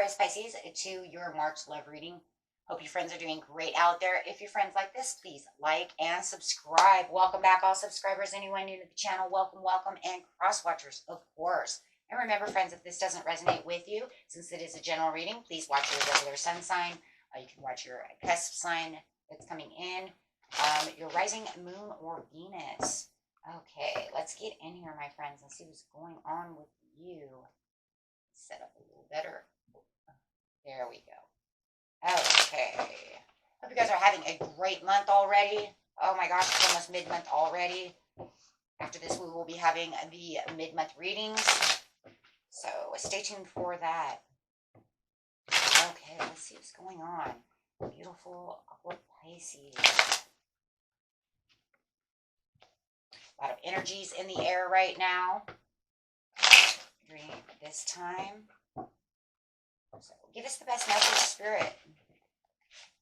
Aquarius, Pisces, to your March love reading. Hope your friends are doing great out there. If your friends like this, please like and subscribe. Welcome back, all subscribers. Anyone new to the channel, welcome, welcome. And cross watchers, of course. And remember, friends, if this doesn't resonate with you, since it is a general reading, please watch your regular sun sign. You can watch your cusp sign that's coming in, your rising moon or Venus. Okay, let's get in here, my friends, and see what's going on with you. Set up a little better. There we go. Okay. Hope you guys are having a great month already. Oh my gosh, it's almost mid-month already. After this, we will be having the mid-month readings. So stay tuned for that. Okay, let's see what's going on. Beautiful Aqua Pisces. A lot of energies in the air right now during this time. So give us the best message, Spirit.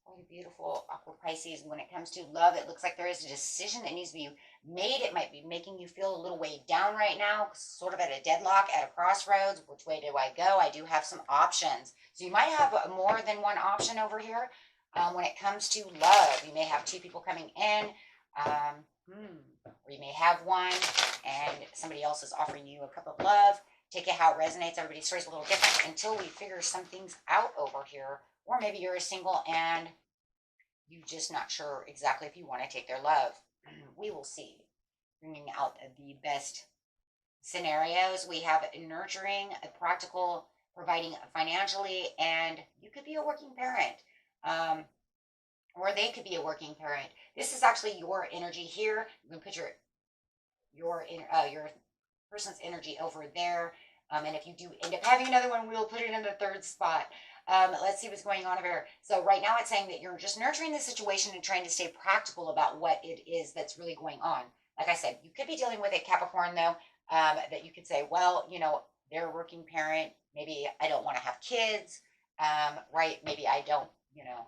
What a beautiful Aqua Pisces. When it comes to love, it looks like there is a decision that needs to be made. It might be making you feel a little weighed down right now, sort of at a deadlock, at a crossroads. Which way do I go? I do have some options. So you might have more than one option over here when it comes to love. You may have two people coming in. Or you may have one and somebody else is offering you a cup of love. Take it how it resonates. Everybody's story is a little different until we figure some things out over here. Or maybe you're single and you're just not sure exactly if you want to take their love. We will see. Bringing out the best scenarios. We have nurturing, practical, providing financially, and you could be a working parent. Or they could be a working parent. This is actually your energy here. You can put your person's energy over there. And if you do end up having another one, we'll put it in the third spot. Let's see what's going on over here. So right now it's saying that you're just nurturing the situation and trying to stay practical about what it is that's really going on. Like I said, you could be dealing with a Capricorn, though, that you could say, well, you know, they're a working parent. Maybe I don't want to have kids, right? Maybe I don't, you know,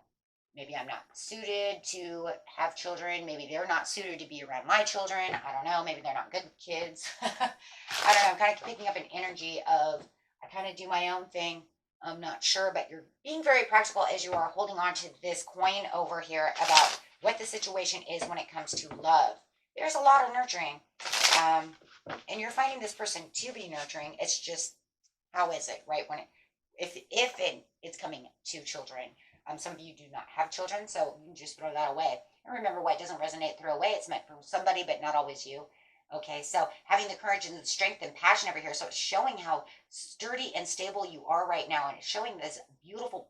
maybe I'm not suited to have children. Maybe they're not suited to be around my children. I don't know. Maybe they're not good with kids. I don't know. I'm kind of picking up an energy of I kind of do my own thing. I'm not sure, but you're being very practical as you are holding on to this coin over here about what the situation is when it comes to love. There's a lot of nurturing, and you're finding this person to be nurturing. It's just, how is it, right? When it's coming to children. Some of you do not have children, so you can just throw that away. And remember, what doesn't resonate, throw away. It's meant for somebody, but not always you. Okay, so having the courage and the strength and passion over here. So it's showing how sturdy and stable you are right now. And it's showing this beautiful,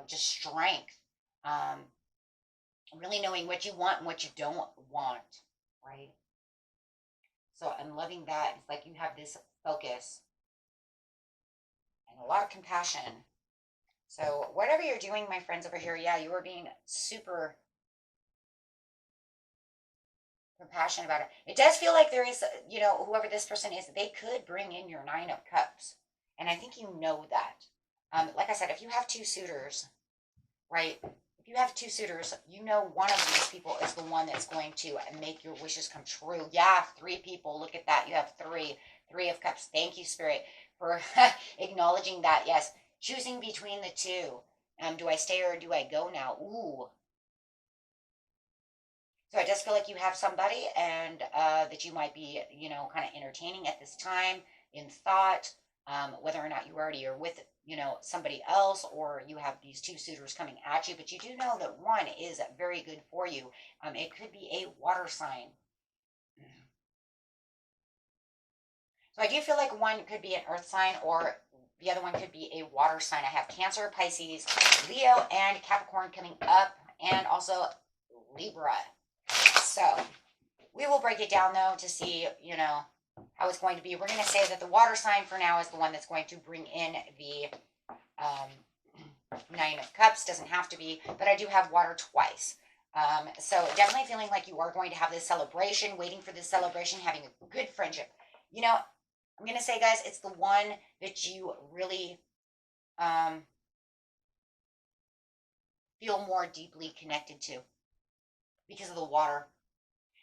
just strength. Really knowing what you want and what you don't want, right? So I'm loving that. It's like you have this focus and a lot of compassion. So whatever you're doing, my friends over here, yeah, you are being super compassionate about it. It does feel like there is, whoever this person is, they could bring in your 9 of Cups. And I think you know that. Like I said, if you have 2 suitors, right? If you have 2 suitors, you know one of these people is the one that's going to make your wishes come true. Yeah, 3 people. Look at that. You have 3. 3 of Cups. Thank you, Spirit, for acknowledging that. Yes. Choosing between the 2. Do I stay or do I go now? Ooh. So it does feel like you have somebody and that you might be, kind of entertaining at this time in thought, whether or not you already are with, somebody else, or you have these 2 suitors coming at you. But you do know that one is very good for you. It could be a water sign. So I do feel like one could be an earth sign, or the other one could be a water sign. I have Cancer, Pisces, Leo, and Capricorn coming up, and also Libra. So we will break it down, though, to see, how it's going to be. We're going to say that the water sign for now is the one that's going to bring in the 9 of Cups. Doesn't have to be, but I do have water twice. So definitely feeling like you are going to have this celebration, waiting for this celebration, having a good friendship. I'm going to say, guys, it's the one that you really feel more deeply connected to because of the water.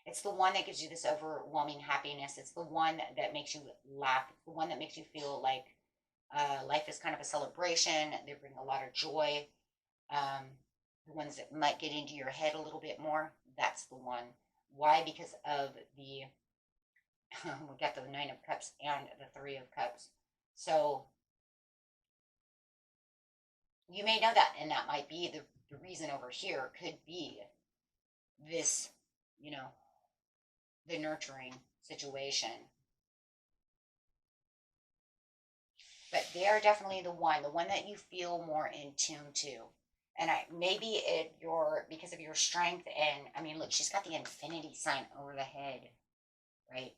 It's the one that gives you this overwhelming happiness. It's the one that makes you laugh. It's the one that makes you feel like Life is kind of a celebration. They bring a lot of joy. The ones that might get into your head a little bit more, that's the one. Why? Because of the we got the Nine of Cups and the Three of Cups. So you may know that, and that might be the reason over here could be this, you know, the nurturing situation. But they are definitely the one that you feel more in tune to. And maybe because of your strength, and I mean, look, she's got the infinity sign over the head, right?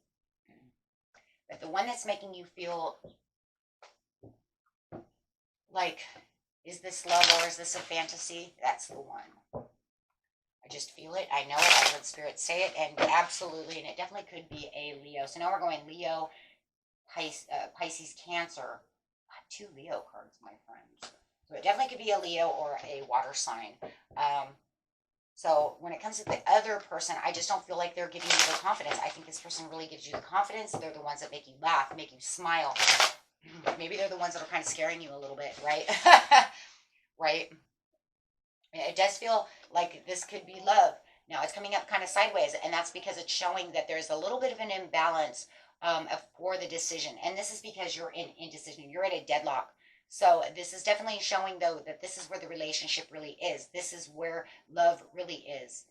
But the one that's making you feel like, is this love or is this a fantasy? That's the one. I just feel it. I know it. I heard Spirit say it, and absolutely, and it definitely could be a Leo. So now we're going Leo, Pisces, Cancer. Two Leo cards, my friends. So it definitely could be a Leo or a water sign. So when it comes to the other person, I just don't feel like they're giving you the confidence. I think this person really gives you the confidence. They're the ones that make you laugh, make you smile. Maybe they're the ones that are kind of scaring you a little bit, right? Right? It does feel like this could be love. Now it's coming up kind of sideways, and that's because it's showing that there's a little bit of an imbalance for the decision. And this is because you're in indecision. You're at a deadlock. So this is definitely showing, though, that this is where the relationship really is. This is where love really is.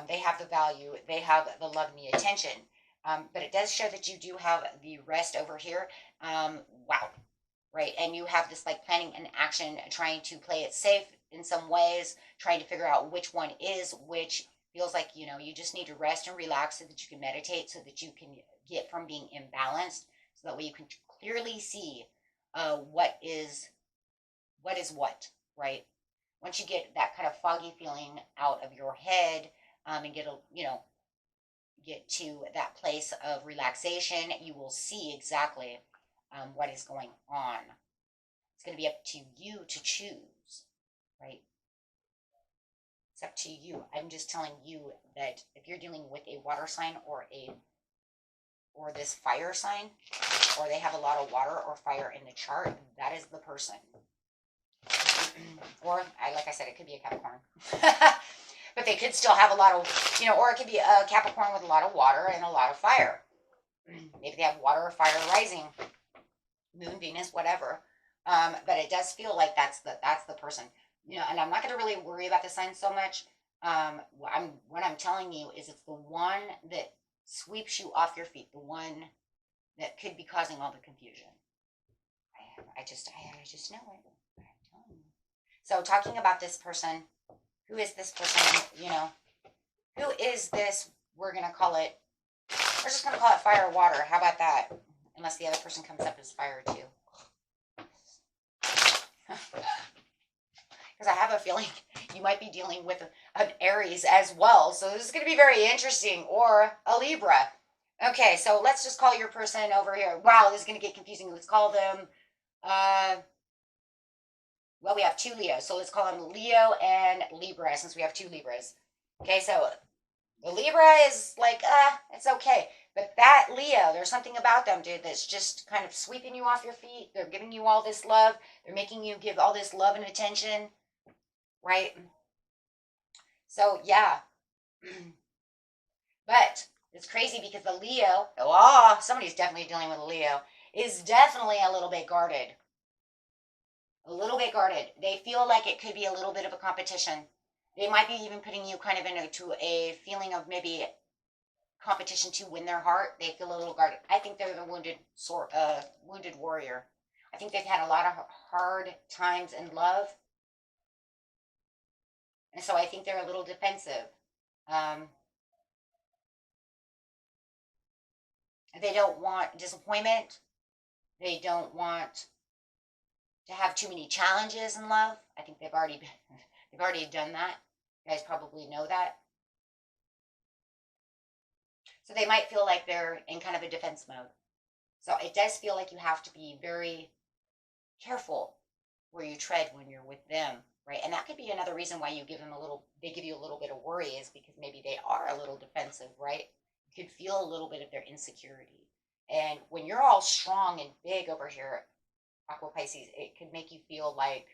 They have the value. They have the love and the attention. But it does show that you do have the rest over here. Wow. Right. And you have this like planning and action, trying to play it safe in some ways, trying to figure out which one is which. Feels like, you just need to rest and relax so that you can meditate, so that you can get from being imbalanced, so that way you can clearly see what is what, right? Once you get that kind of foggy feeling out of your head, and get to that place of relaxation, you will see exactly what is going on. It's going to be up to you to choose, right? It's up to you. I'm just telling you that if you're dealing with a water sign or this fire sign, or they have a lot of water or fire in the chart, that is the person. Or, like I said, it could be a Capricorn. But they could still have a lot of, or it could be a Capricorn with a lot of water and a lot of fire. Maybe they have water or fire rising, Moon, Venus, whatever. But it does feel like that's the person. And I'm not going to really worry about the sign so much. What I'm telling you is it's the one that sweeps you off your feet, the one that could be causing all the confusion. I just know it. I'm telling you. So talking about this person, who is this person? Who is this? We're going to call it, we're just going to call it fire or water. How about that? Unless the other person comes up as fire too. Because I have a feeling you might be dealing with an Aries as well. So this is going to be very interesting. Or a Libra. Okay, so let's just call your person over here. Wow, this is going to get confusing. Let's call them, well, we have two Leos. So let's call them Leo and Libra, since we have two Libras. Okay, so the Libra is like, it's okay. But that Leo, there's something about them, dude, that's just kind of sweeping you off your feet. They're giving you all this love. They're making you give all this love and attention. Right? So, yeah. But it's crazy because the Leo, somebody's definitely dealing with a Leo, is definitely a little bit guarded. A little bit guarded. They feel like it could be a little bit of a competition. They might be even putting you kind of into a feeling of maybe competition to win their heart. They feel a little guarded. I think they're the wounded warrior. I think they've had a lot of hard times in love. And so I think they're a little defensive. They don't want disappointment. They don't want to have too many challenges in love. I think they've already done that. You guys probably know that. So they might feel like they're in kind of a defense mode. So it does feel like you have to be very careful where you tread when you're with them. Right, and that could be another reason why they give you a little bit of worry, is because maybe they are a little defensive, right? You could feel a little bit of their insecurity. And when you're all strong and big over here, Aqua Pisces, it could make you feel like,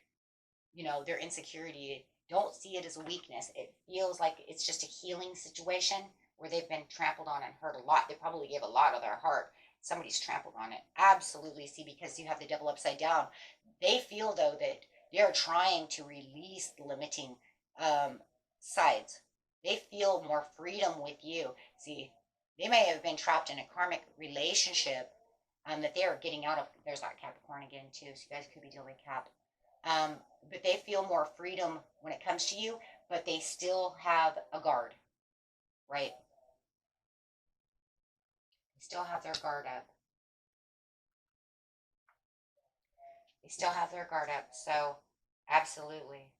you know, their insecurity. Don't see it as a weakness. It feels like it's just a healing situation where they've been trampled on and hurt a lot. They probably gave a lot of their heart. Somebody's trampled on it. Absolutely. See, because you have the devil upside down. They feel, though, that they're trying to release the limiting um, sides. They feel more freedom with you. See, they may have been trapped in a karmic relationship that they are getting out of. There's that Capricorn again, too. So you guys could be dealing with Cap. But they feel more freedom when it comes to you, but they still have a guard, right? They still have their guard up. They still have their guard up. So, absolutely.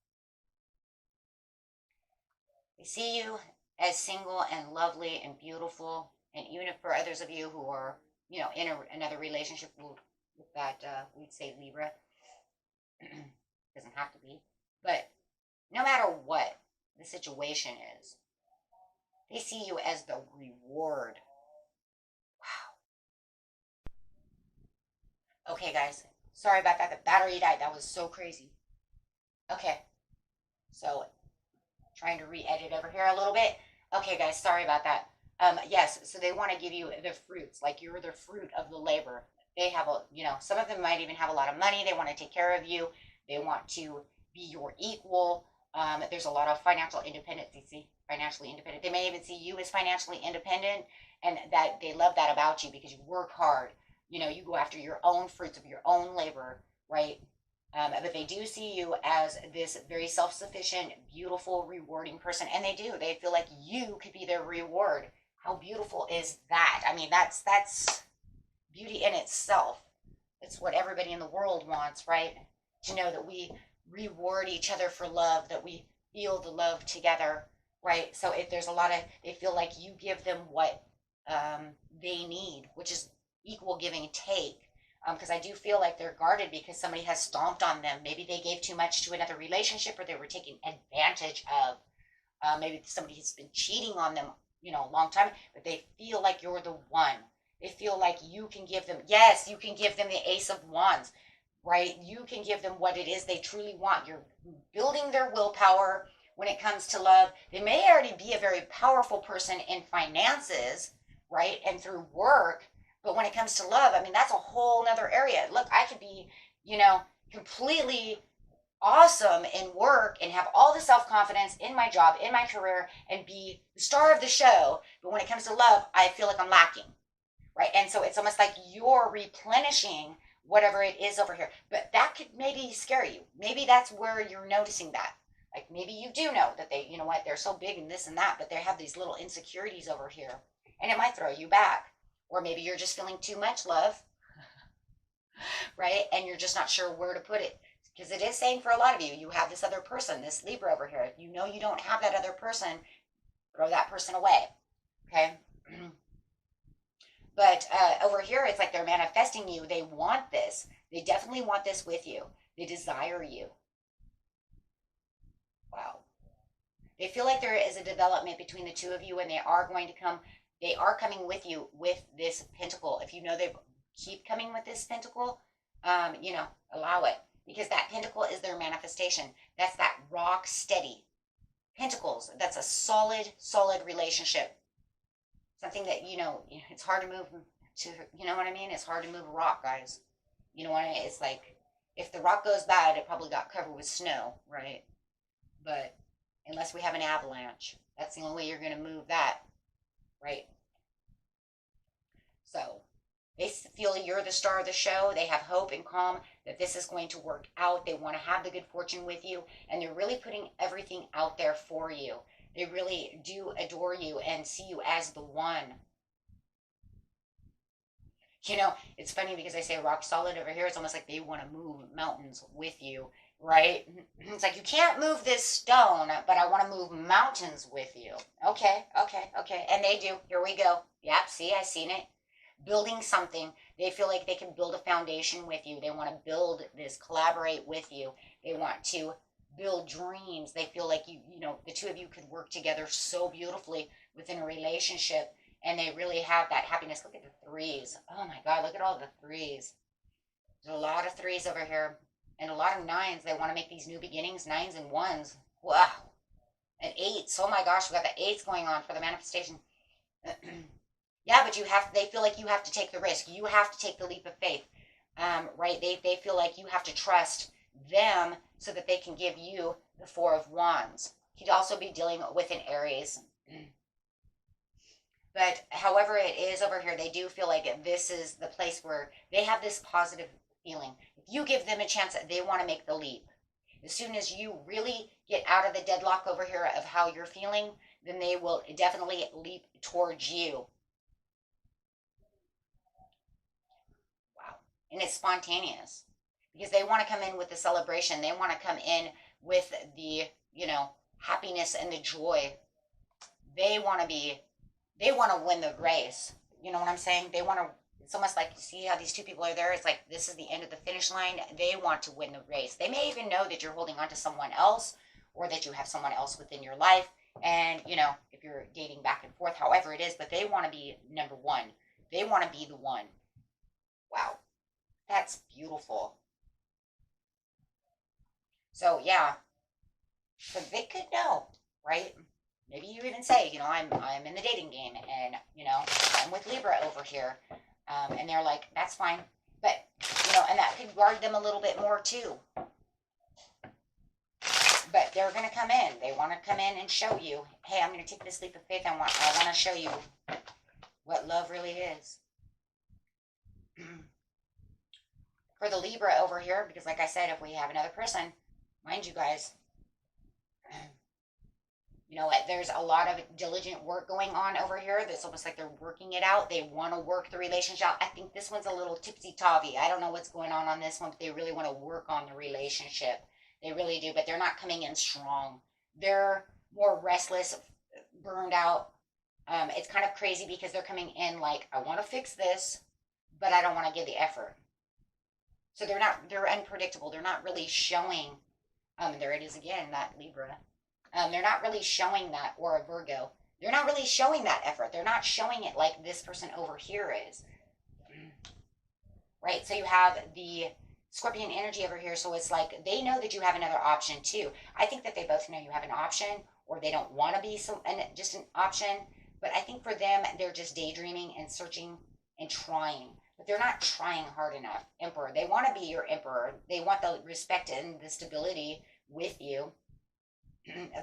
They see you as single and lovely and beautiful. And even if for others of you who are, you know, in another relationship with that, we'd say Libra, doesn't have to be. But no matter what the situation is, they see you as the reward. Wow. Okay, guys. Sorry about that. The battery died. That was so crazy. Okay. So, trying to re-edit over here a little bit. Okay, guys. Sorry about that. Yes. So they want to give you the fruits. Like you're the fruit of the labor. They have a, you know, some of them might even have a lot of money. They want to take care of you. They want to be your equal. There's a lot of financial independence. You see, financially independent. They may even see you as financially independent, and that they love that about you because you work hard. You know, you go after your own fruits of your own labor, right? But they do see you as this very self-sufficient, beautiful, rewarding person, and they do. They feel like you could be their reward. How beautiful is that? I mean, that's beauty in itself. It's what everybody in the world wants, right? To know that we reward each other for love, that we feel the love together, right? So if there's a lot of, they feel like you give them what they need, which is equal give and take. Because I do feel like they're guarded because somebody has stomped on them. Maybe they gave too much to another relationship, or they were taken advantage of. Maybe somebody has been cheating on them, you know, a long time, but they feel like you're the one. They feel like you can give them, yes, you can give them the Ace of Wands, right? You can give them what it is they truly want. You're building their willpower when it comes to love. They may already be a very powerful person in finances, right? And through work. But when it comes to love, I mean, that's a whole nother area. Look, I could be, you know, completely awesome in work and have all the self-confidence in my job, in my career, and be the star of the show. But when it comes to love, I feel like I'm lacking, right? And so it's almost like you're replenishing whatever it is over here. But that could maybe scare you. Maybe that's where you're noticing that. Like maybe you do know that they, you know what, they're so big and this and that, but they have these little insecurities over here. And it might throw you back. Or maybe you're just feeling too much love, right? And you're just not sure where to put it. Because it is saying for a lot of you, you have this other person, this Libra over here. If you know you don't have that other person, throw that person away, okay? But over here, it's like they're manifesting you. They want this. They definitely want this with you. They desire you. Wow. They feel like there is a development between the two of you, and they are going to come. They are coming with you with this pentacle. If you know they keep coming with this pentacle, you know, allow it. Because that pentacle is their manifestation. That's that rock steady. Pentacles, that's a solid, solid relationship. Something that, you know, it's hard to move to, you know what I mean? It's hard to move a rock, guys. You know what I mean? It's like, if the rock goes bad, it probably got covered with snow, right? But unless we have an avalanche, that's the only way you're going to move that, right? So they feel you're the star of the show. They have hope and calm that this is going to work out. They want to have the good fortune with you, and they're really putting everything out there for you. They really do adore you and see you as the one. You know, it's funny because I say rock solid over here. It's almost like they want to move mountains with you, right? It's like, you can't move this stone, but I want to move mountains with you. Okay, okay, okay. And they do. Here we go. Yep, see, I seen it. Building something. They feel like they can build a foundation with you. They want to build this, collaborate with you. They want to build dreams. They feel like you know, the two of you could work together so beautifully within a relationship, and they really have that happiness. Look at the threes. Oh my God, look at all the threes. There's a lot of threes over here. And a lot of nines. They want to make these new beginnings. Nines and ones. Wow. And eights. Oh my gosh, we got the eights going on for the manifestation. Yeah, but they feel like you have to take the risk. You have to take the leap of faith. Right? They feel like you have to trust them so that they can give you the Four of Wands. He'd also be dealing with an Aries. But however it is over here, they do feel like this is the place where they have this positive feeling. If you give them a chance, they want to make the leap. As soon as you really get out of the deadlock over here of how you're feeling, then they will definitely leap towards you. Wow. And it's spontaneous because they want to come in with the celebration. They want to come in with the, happiness and the joy. They want to win the race. You know what I'm saying? It's almost like, you see how these two people are there? It's like, this is the end of the finish line. They want to win the race. They may even know that you're holding on to someone else or that you have someone else within your life. And, if you're dating back and forth, however it is, but they want to be number one. They want to be the one. Wow. That's beautiful. So, yeah. So they could know, right? Maybe you even say, I'm in the dating game and, I'm with Libra over here. And they're like, that's fine. But, and that could guard them a little bit more too. But they're going to come in. They want to come in and show you, hey, I'm going to take this leap of faith. I want to show you what love really is. For the Libra over here, because like I said, if we have another person, mind you guys, there's a lot of diligent work going on over here. That's almost like they're working it out. They want to work the relationship out. I think this one's a little tipsy-tavy. I don't know what's going on this one, but they really want to work on the relationship. They really do, but they're not coming in strong. They're more restless, burned out. It's kind of crazy because they're coming in like, I want to fix this, but I don't want to give the effort. So they're unpredictable. They're not really showing, there it is again, that Libra. They're not really showing that, or a Virgo. They're not really showing that effort. They're not showing it like this person over here is. Right? So you have the Scorpion energy over here. So it's like they know that you have another option too. I think that they both know you have an option, or they don't want to be just an option. But I think for them, they're just daydreaming and searching and trying. But they're not trying hard enough. Emperor. They want to be your emperor. They want the respect and the stability with you.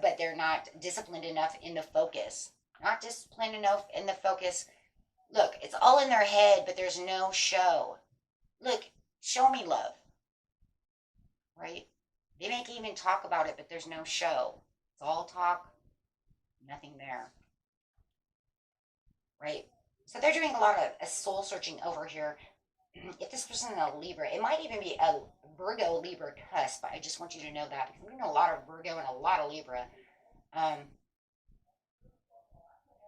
But they're not disciplined enough in the focus. Not disciplined enough in the focus. Look, it's all in their head, but there's no show. Look, show me love. Right? They may even talk about it, but there's no show. It's all talk, nothing there. Right? So they're doing a lot of soul searching over here. If this person is a Libra, it might even be a Virgo Libra cusp. I just want you to know that. Because we're doing a lot of Virgo and a lot of Libra. But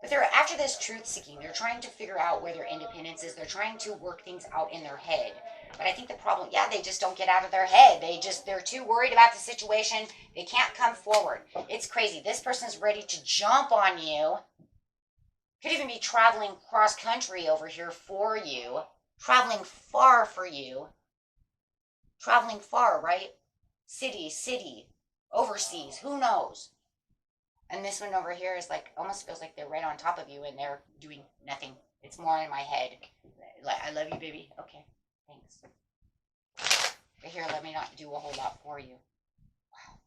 they're after this truth seeking. They're trying to figure out where their independence is. They're trying to work things out in their head. But I think the problem, they just don't get out of their head. They're too worried about the situation. They can't come forward. It's crazy. This person's ready to jump on you. Could even be traveling cross country over here for you. Traveling far for you. Traveling far, right? City, overseas, who knows? And this one over here is like, almost feels like they're right on top of you and they're doing nothing. It's more in my head. Like, I love you, baby. Okay, thanks. But here, let me not do a whole lot for you. Wow.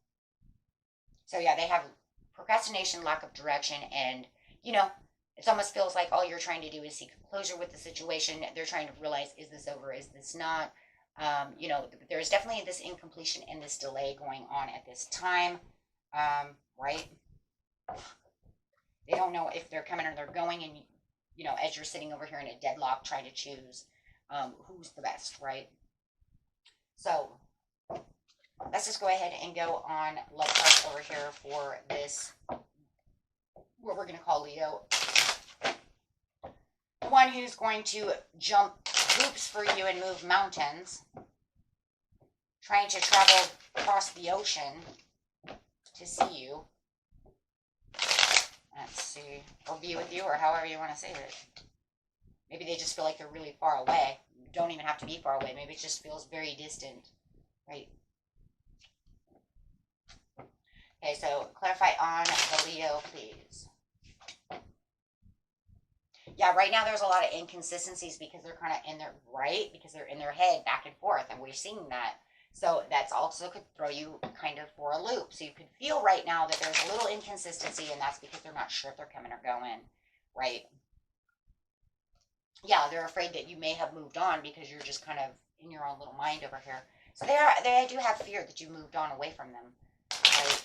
So yeah, they have procrastination, lack of direction, and, it almost feels like all you're trying to do is seek closure with the situation. They're trying to realize, is this over? Is this not? There's definitely this incompletion and this delay going on at this time, right? They don't know if they're coming or they're going, and, as you're sitting over here in a deadlock trying to choose who's the best, right? So let's just go ahead and go on love cards over here for this, what we're going to call Leo. The one who's going to jump hoops for you and move mountains. Trying to travel across the ocean to see you. Let's see. Or be with you, or however you want to say it. Maybe they just feel like they're really far away. don't even have to be far away. Maybe it just feels very distant, right? Okay, so clarify on the Leo, please. Yeah, right now there's a lot of inconsistencies because they're kind of in their, right? Because they're in their head back and forth, and we're seeing that. So that's also could throw you kind of for a loop. So you could feel right now that there's a little inconsistency, and that's because they're not sure if they're coming or going, right? Yeah, they're afraid that you may have moved on because you're just kind of in your own little mind over here. So they do have fear that you moved on away from them, right?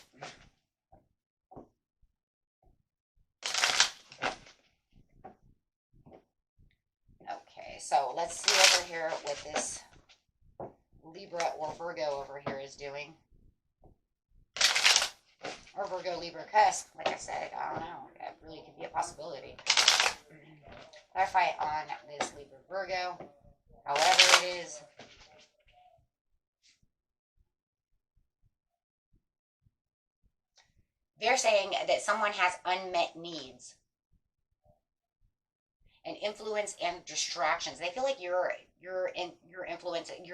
Okay, so let's see over here what this Libra or Virgo over here is doing. Or Virgo, Libra, Cusp. Like I said, I don't know. That really could be a possibility. Clarify on this Libra, Virgo. However it is. They're saying that someone has unmet needs and influence and distractions. They feel like you're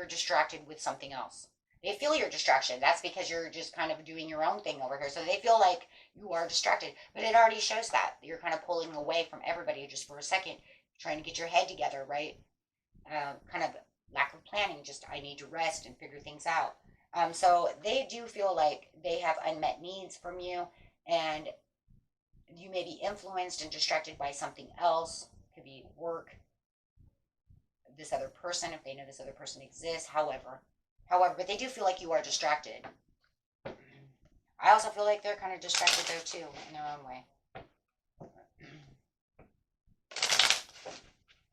distracted with something else. They feel your distraction. That's because you're just kind of doing your own thing over here. So they feel like you are distracted. But it already shows that. You're kind of pulling away from everybody just for a second, trying to get your head together, right? Kind of lack of planning. Just, I need to rest and figure things out. So they do feel like they have unmet needs from you. And you may be influenced and distracted by something else. Could be work, this other person, if they know this other person exists, however, but they do feel like you are distracted. I also feel like they're kind of distracted though too, in their own way.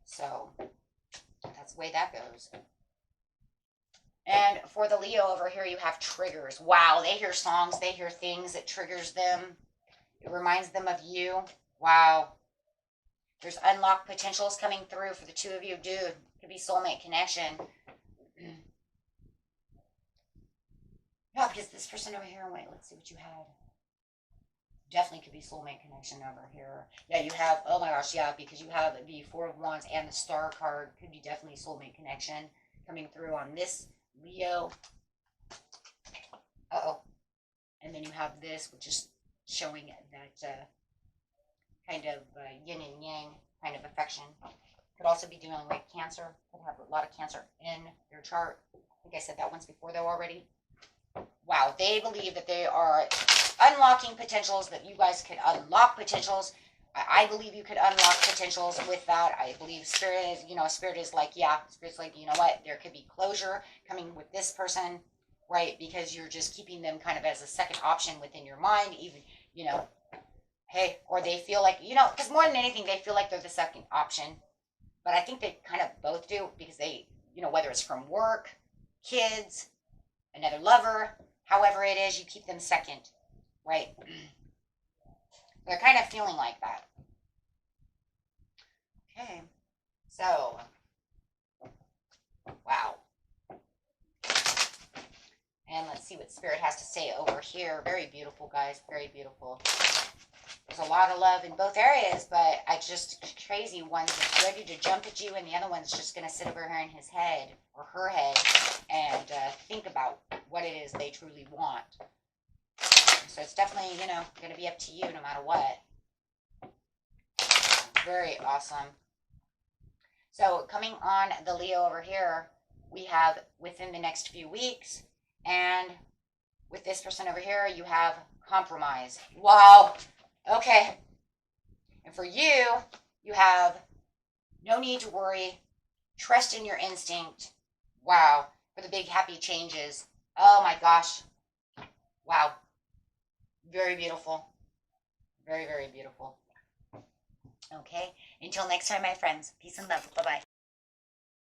So, that's the way that goes. And for the Leo over here, you have triggers. Wow, they hear songs, they hear things that triggers them. It reminds them of you. Wow. There's unlocked potentials coming through for the two of you. Dude, it could be soulmate connection. Yeah, because this person over here, wait, let's see what you had. Definitely could be soulmate connection over here. Yeah, you have, oh my gosh, yeah, because you have the Four of Wands and the Star card. Could be definitely soulmate connection coming through on this Leo. Uh-oh. And then you have this, which is showing that kind of yin and yang kind of affection. Could also be dealing with Cancer. Could have a lot of Cancer in your chart. I think I said that once before though already. Wow, they believe that they are unlocking potentials, that you guys could unlock potentials. I believe you could unlock potentials with that. I believe Spirit is, Spirit is like, yeah, Spirit's like, you know what, there could be closure coming with this person, right? Because you're just keeping them kind of as a second option within your mind, even, hey, or they feel like, because more than anything, they feel like they're the second option. But I think they kind of both do because they, whether it's from work, kids, another lover, however it is, you keep them second, right? They're kind of feeling like that. Okay, so, wow. And let's see what Spirit has to say over here. Very beautiful, guys, very beautiful. There's a lot of love in both areas, but I just crazy. One's ready to jump at you, and the other one's just going to sit over here in his head or her head and think about what it is they truly want. So it's definitely, going to be up to you no matter what. Very awesome. So coming on the Leo over here, we have within the next few weeks, and with this person over here, you have compromise. Wow. Okay. And for you, you have no need to worry. Trust in your instinct. Wow. For the big happy changes. Oh my gosh. Wow. Very beautiful. Very, very beautiful. Okay. Until next time, my friends. Peace and love. Bye-bye.